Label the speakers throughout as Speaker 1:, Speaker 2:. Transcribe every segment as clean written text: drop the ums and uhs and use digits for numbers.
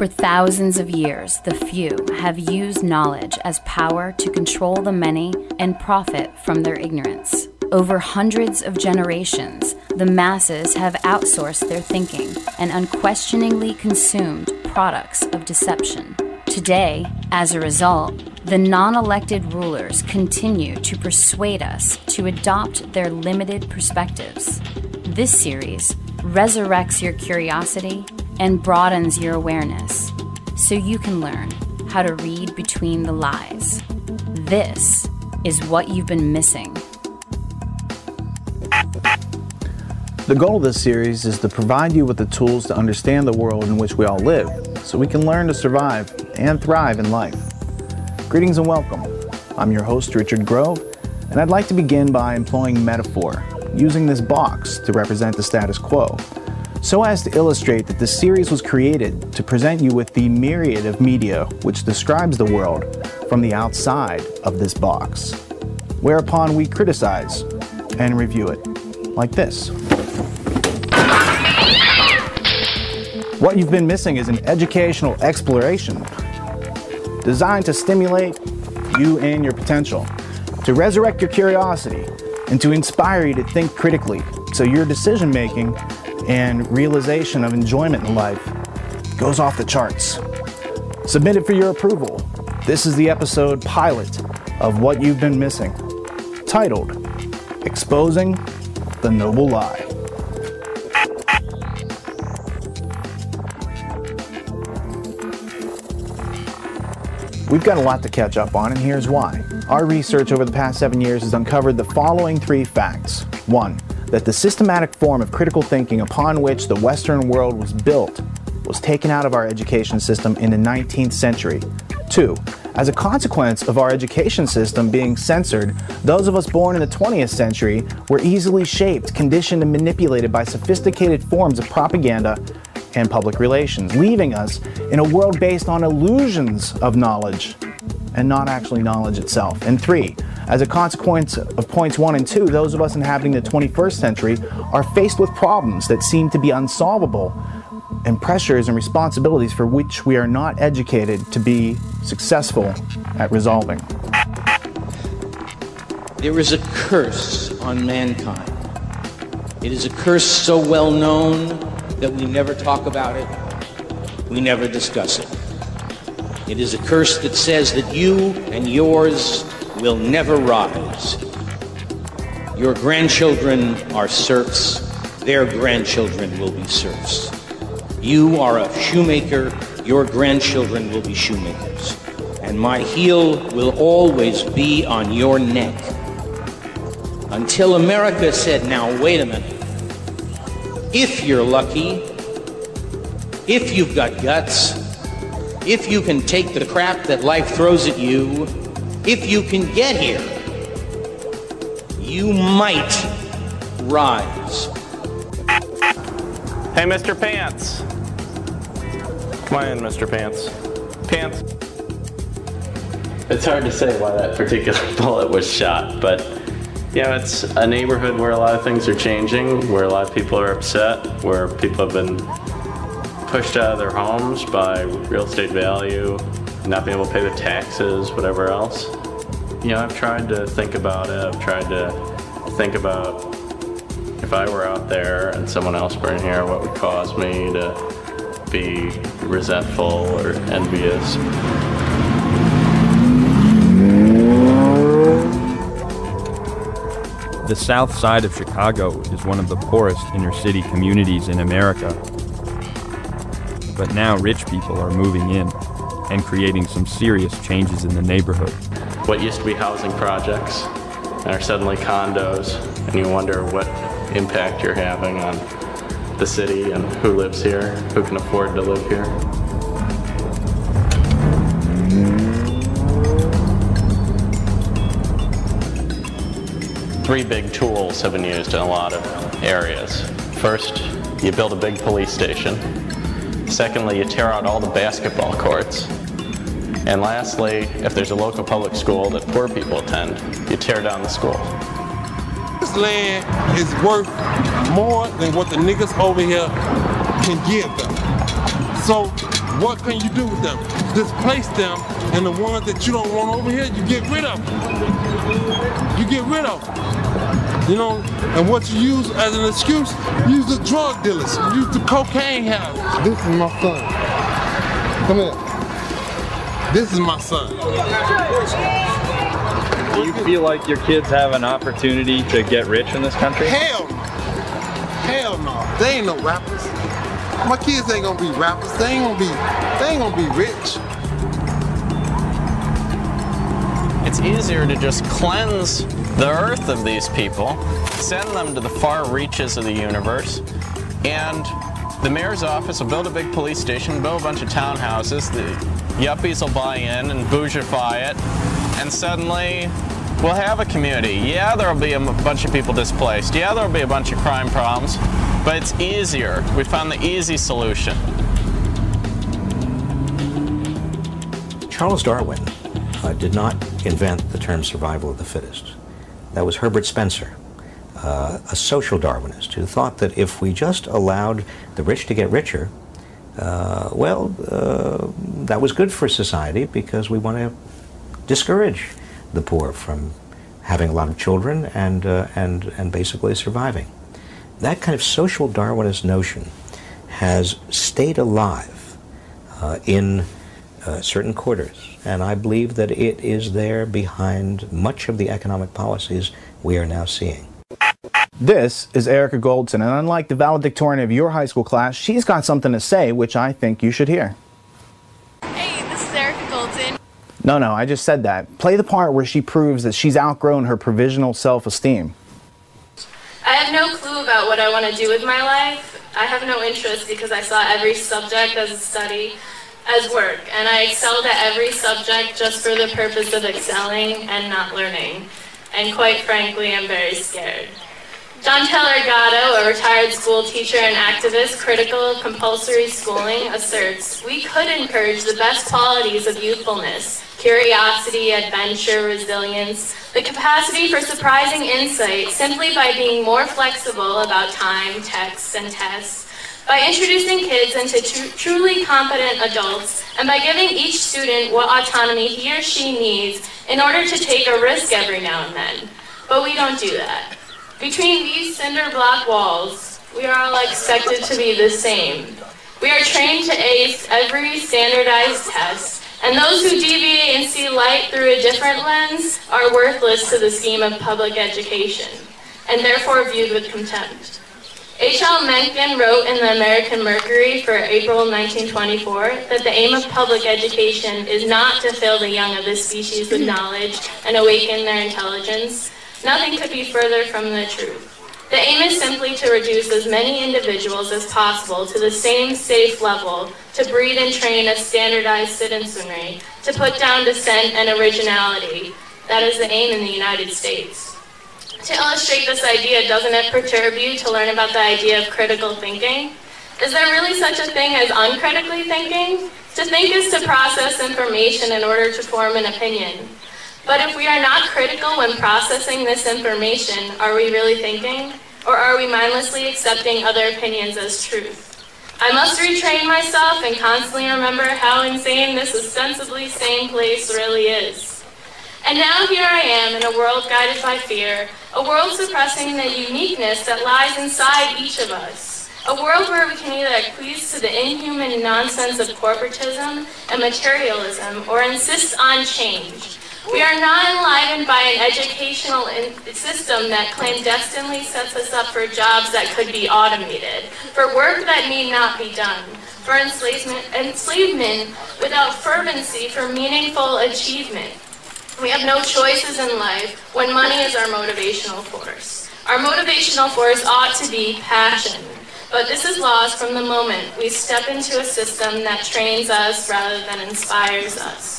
Speaker 1: For thousands of years, the few have used knowledge as power to control the many and profit from their ignorance. Over hundreds of generations, the masses have outsourced their thinking and unquestioningly consumed products of deception. Today, as a result, the non-elected rulers continue to persuade us to adopt their limited perspectives. This series resurrects your curiosity and broadens your awareness so you can learn how to read between the lies. This is what you've been missing.
Speaker 2: The goal of this series is to provide you with the tools to understand the world in which we all live, so we can learn to survive and thrive in life. Greetings and welcome. I'm your host, Richard Grove, and I'd like to begin by employing metaphor, using this box to represent the status quo, so as to illustrate that this series was created to present you with the myriad of media which describes the world from the outside of this box, whereupon we criticize and review it, like this. What you've been missing is an educational exploration designed to stimulate you and your potential, to resurrect your curiosity, and to inspire you to think critically so your decision-making and realization of enjoyment in life goes off the charts. Submitted for your approval, this is the episode pilot of What You've Been Missing, titled, Exposing the Noble Lie. We've got a lot to catch up on, and here's why. Our research over the past 7 years has uncovered the following 3 facts. 1. That the systematic form of critical thinking upon which the Western world was built was taken out of our education system in the 19th century. 2. As a consequence of our education system being censored, those of us born in the 20th century were easily shaped, conditioned, and manipulated by sophisticated forms of propaganda and public relations, leaving us in a world based on illusions of knowledge and not actually knowledge itself. And 3, as a consequence of points 1 and 2, those of us inhabiting the 21st century are faced with problems that seem to be unsolvable and pressures and responsibilities for which we are not educated to be successful at resolving.
Speaker 3: There is a curse on mankind. It is a curse so well known that we never talk about it, we never discuss it. It is a curse that says that you and yours will never rise. Your grandchildren are serfs, their grandchildren will be serfs. You are a shoemaker, your grandchildren will be shoemakers. And my heel will always be on your neck. Until America said, now wait a minute, if you're lucky, if you've got guts, if you can take the crap that life throws at you, if you can get here, you might rise.
Speaker 4: Hey, Mr. Pants. Come on in, Mr. Pants. Pants. It's hard to say why that particular bullet was shot, but you know, it's a neighborhood where a lot of things are changing, where a lot of people are upset, where people have been pushed out of their homes by real estate value, not being able to pay the taxes, whatever else. You know, I've tried to think about it. I've tried to think about if I were out there and someone else were in here, what would cause me to be resentful or envious.
Speaker 5: The south side of Chicago is one of the poorest inner city communities in America. But now rich people are moving in and creating some serious changes in the neighborhood.
Speaker 4: What used to be housing projects are suddenly condos, and you wonder what impact you're having on the city and who lives here, who can afford to live here. Three big tools have been used in a lot of areas. First, you build a big police station. Secondly, you tear out all the basketball courts. And lastly, if there's a local public school that poor people attend, you tear down the school.
Speaker 6: This land is worth more than what the niggas over here can give them. So What can you do with them? Displace them, and the ones that you don't want over here, you get rid of them. You get rid of them. You know, and what you use as an excuse, use the drug dealers, use the cocaine habits. This is my son. Come here. This is my son.
Speaker 5: Do you feel like your kids have an opportunity to get rich in this country?
Speaker 6: Hell no. Hell no. They ain't no rappers. My kids ain't gonna be rappers. They ain't gonna be rich.
Speaker 4: It's easier to just cleanse the earth of these people, send them to the far reaches of the universe, and the mayor's office will build a big police station, build a bunch of townhouses, the yuppies will buy in and bourgeoify it, and suddenly we'll have a community. Yeah, there'll be a bunch of people displaced. Yeah, there'll be a bunch of crime problems, but it's easier. We found the easy solution.
Speaker 7: Charles Darwin did not invent the term survival of the fittest. That was Herbert Spencer, a social Darwinist who thought that if we just allowed the rich to get richer, that was good for society because we want to discourage the poor from having a lot of children and basically surviving. That kind of social Darwinist notion has stayed alive in certain quarters, and I believe that it is there behind much of the economic policies we are now seeing.
Speaker 2: This is Erica Goldson, and unlike the valedictorian of your high school class, she's got something to say which I think you should hear.
Speaker 8: Hey, this is Erica Goldson.
Speaker 2: No, I just said that. Play the part where she proves that she's outgrown her provisional self-esteem.
Speaker 8: I have no clue about what I want to do with my life. I have no interest because I saw every subject as a study, as work, and I excelled at every subject just for the purpose of excelling and not learning. And quite frankly, I'm very scared. John Taylor Gatto, a retired school teacher and activist critical of compulsory schooling, asserts, "We could encourage the best qualities of youthfulness, curiosity, adventure, resilience, the capacity for surprising insight simply by being more flexible about time, texts, and tests, by introducing kids into truly competent adults, and by giving each student what autonomy he or she needs in order to take a risk every now and then." But we don't do that. Between these cinder block walls, we are all expected to be the same. We are trained to ace every standardized test, and those who deviate and see light through a different lens are worthless to the scheme of public education, and therefore viewed with contempt. H.L. Mencken wrote in the American Mercury for April 1924 that the aim of public education is not to fill the young of this species with knowledge and awaken their intelligence. Nothing could be further from the truth. The aim is simply to reduce as many individuals as possible to the same safe level, to breed and train a standardized citizenry, to put down dissent and originality. That is the aim in the United States. To illustrate this idea, doesn't it perturb you to learn about the idea of critical thinking? Is there really such a thing as uncritically thinking? To think is to process information in order to form an opinion. But if we are not critical when processing this information, are we really thinking? Or are we mindlessly accepting other opinions as truth? I must retrain myself and constantly remember how insane this ostensibly sane place really is. And now here I am in a world guided by fear, a world suppressing the uniqueness that lies inside each of us. A world where we can either acquiesce to the inhuman nonsense of corporatism and materialism or insist on change. We are not enlivened by an educational system that clandestinely sets us up for jobs that could be automated, for work that need not be done, for enslavement without fervency for meaningful achievement. We have no choices in life when money is our motivational force. Our motivational force ought to be passion, but this is lost from the moment we step into a system that trains us rather than inspires us.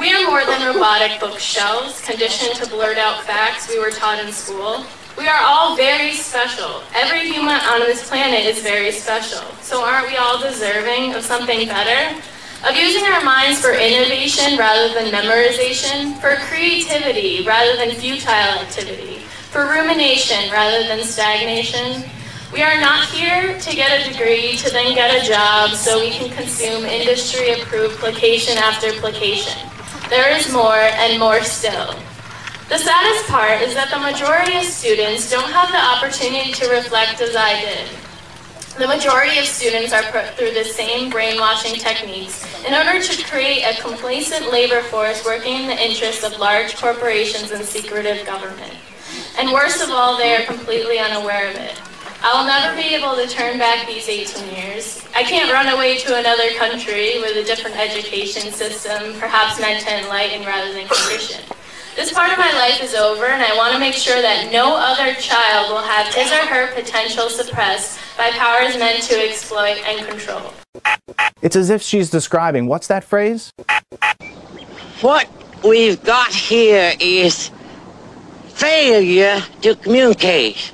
Speaker 8: We are more than robotic bookshelves, conditioned to blurt out facts we were taught in school. We are all very special. Every human on this planet is very special. So aren't we all deserving of something better? Of using our minds for innovation rather than memorization, for creativity rather than futile activity, for rumination rather than stagnation? We are not here to get a degree to then get a job so we can consume industry-approved placation after placation. There is more and more still. The saddest part is that the majority of students don't have the opportunity to reflect as I did. The majority of students are put through the same brainwashing techniques in order to create a complacent labor force working in the interests of large corporations and secretive government. And worst of all, they are completely unaware of it. I will never be able to turn back these 18 years. I can't run away to another country with a different education system, perhaps meant to enlighten rather than condition. This part of my life is over, and I want to make sure that no other child will have his or her potential suppressed by powers meant to exploit and control.
Speaker 2: It's as if she's describing, what's that phrase?
Speaker 9: What we've got here is failure to communicate.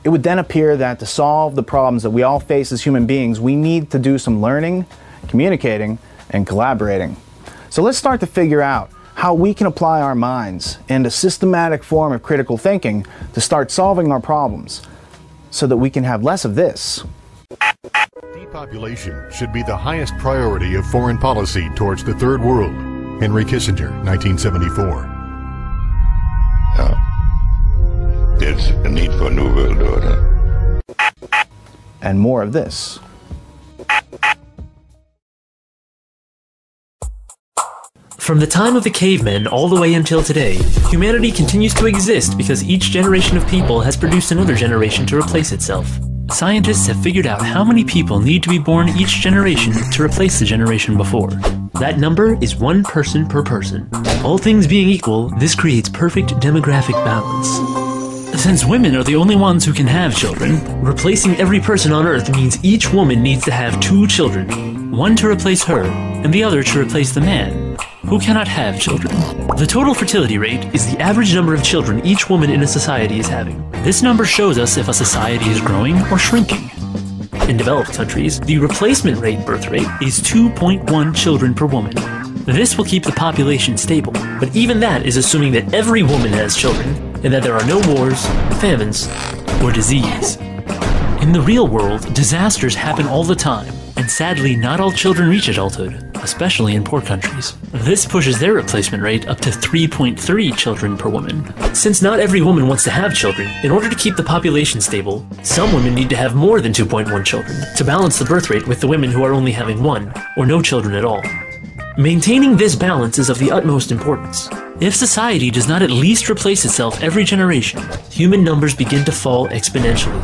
Speaker 2: It would then appear that to solve the problems that we all face as human beings, we need to do some learning, communicating, and collaborating. So let's start to figure out how we can apply our minds and a systematic form of critical thinking to start solving our problems so that we can have less of this.
Speaker 10: Depopulation should be the highest priority of foreign policy towards the Third World. Henry Kissinger, 1974.
Speaker 11: There's a need for a new world order.
Speaker 2: And more of this.
Speaker 12: From the time of the cavemen all the way until today, humanity continues to exist because each generation of people has produced another generation to replace itself. Scientists have figured out how many people need to be born each generation to replace the generation before. That number is 1 person per person. All things being equal, this creates perfect demographic balance. Since women are the only ones who can have children, replacing every person on Earth means each woman needs to have 2 children, one to replace her, and the other to replace the man, who cannot have children. The total fertility rate is the average number of children each woman in a society is having. This number shows us if a society is growing or shrinking. In developed countries, the replacement rate birth rate is 2.1 children per woman. This will keep the population stable, but even that is assuming that every woman has children and that there are no wars, famines, or disease. In the real world, disasters happen all the time, and sadly not all children reach adulthood, especially in poor countries. This pushes their replacement rate up to 3.3 children per woman. Since not every woman wants to have children, in order to keep the population stable, some women need to have more than 2.1 children to balance the birth rate with the women who are only having 1 or no children at all. Maintaining this balance is of the utmost importance. If society does not at least replace itself every generation, human numbers begin to fall exponentially.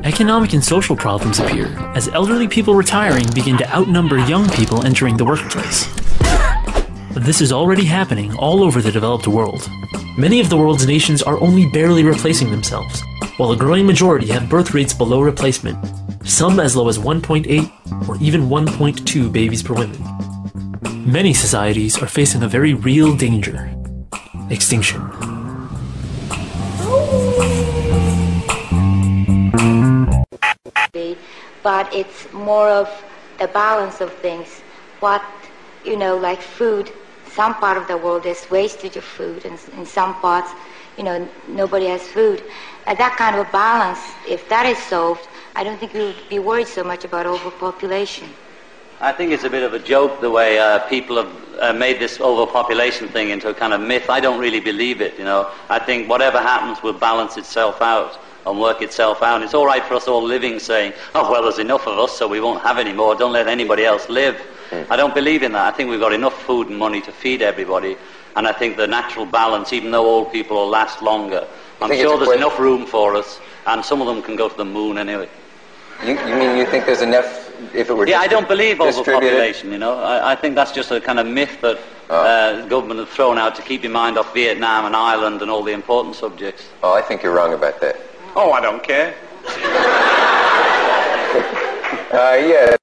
Speaker 12: Economic and social problems appear as elderly people retiring begin to outnumber young people entering the workplace. This is already happening all over the developed world. Many of the world's nations are only barely replacing themselves, while a growing majority have birth rates below replacement, some as low as 1.8 or even 1.2 babies per woman. Many societies are facing a very real danger: extinction.
Speaker 13: But it's more of the balance of things. What, like food, some part of the world there's wastage of food, and in some parts, nobody has food. That kind of a balance, if that is solved, I don't think we would be worried so much about overpopulation.
Speaker 14: I think it's a bit of a joke the way people have made this overpopulation thing into a kind of myth. I don't really believe it, I think whatever happens will balance itself out and work itself out. It's all right for us all living saying, oh, well, there's enough of us, so we won't have any more. Don't let anybody else live. I don't believe in that. I think we've got enough food and money to feed everybody. And I think the natural balance, even though old people will last longer, I'm sure there's enough room for us, and some of them can go to the moon anyway.
Speaker 15: You mean you think there's enough if it were
Speaker 14: I don't believe overpopulation, I think that's just a kind of myth that the government have thrown out to keep your mind off Vietnam and Ireland and all the important subjects.
Speaker 15: Oh, I think you're wrong about that.
Speaker 14: Oh, I don't care.
Speaker 15: Yeah.